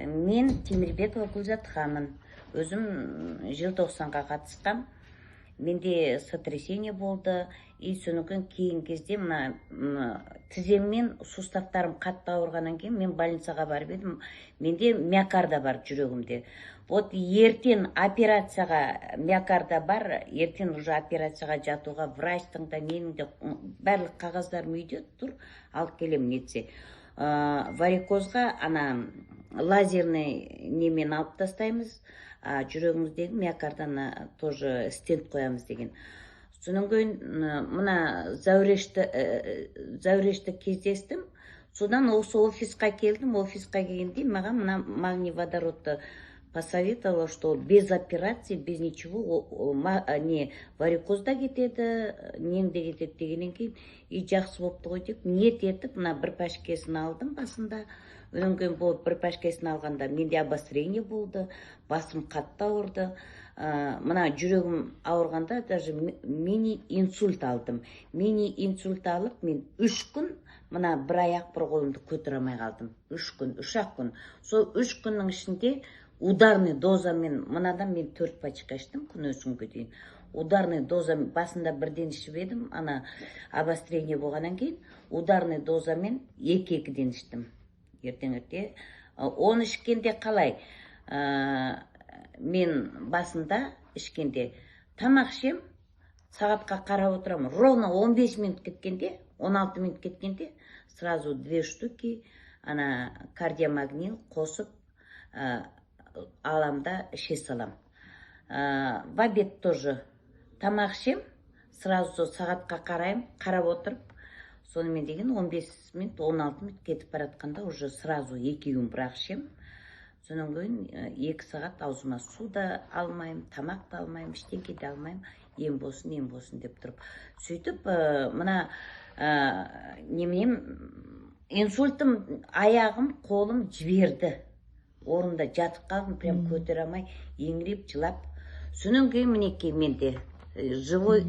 Мен Темирбекова Гүлзат ханым. Өзім желтоқсанға қатысқам. Менде сотрясение болды. И соныкін кейін кезде тізем мен суставтарым қатты ауырғаннан кейін мен больницаға барып едім. Менде миокарда бар жүрегімде. Вот ертең операцияға миокарда бар, ертең уже операцияға жатуға врачтың да менің де барлық қағаздарым үйде тұр, алып келем нетсе. Варикозға ана лазерный немен алып тастаймыз, жүрегіміздегі миокарданы тоже стенд қоямыз деген. Содан кейін мына зәурешті кездестім. Содан осы офисқа келдім. Офисқа келгенде маған мына магний водородты посоветовала, что без операции, без ничего, не варикозда кетеді, неңде кетеді дегеннен кейін, и жақсы болыпты ғой деп, ниет етіп, мына бір пәшкесін алдым басында. Одан кейін бұл бір пәшкесін алғанда менде обострение болды, басым қатты ауырды. Мына жүрегім ауырғанда даже мини-инсульт алдым. Мини-инсульт алып, мен 3 күн мына бір аяқ бір қолымды көтере алмай қалдым. 3 күн, 3-ақ күн. Сол 3 күннің ішінде ударный дозамен, мынадан мен 4 пачка іштім күн өсінге дейін. Ударный дозамен, басында бірден ішіп едім, ана обострение болғаннан кейін, ударный дозамен 2-2-ден іштім. Ертең-ерте. Оны ішкенде қалай? Мен басында ішкенде тамақ ішем, сағатқа қарап отырамын. Ровно 15 минут кеткенде, 16 минут кеткенде, сразу 2 штуки кардиомагнил қосып аламда іше салам. В обед тоже тамақ ішем, сразу сағатқа қарайым, қарап отырып, сонымен деген 15 минут, 16 минут кетіп баратқанда уже сразу 2 күн бірақ ішем. Сонан кейін 2 сағат аузыма су да алмайым, тамақ та алмайым, ештеңке де алмайым, ем болсын деп тұрып. Сөйтіп, мына неменем инсультым, аяғым, қолым жіберді. Орында жатып қалдым, прям көтере алмай, еңіреп, жылап. Сонан кейін мінекей менде живой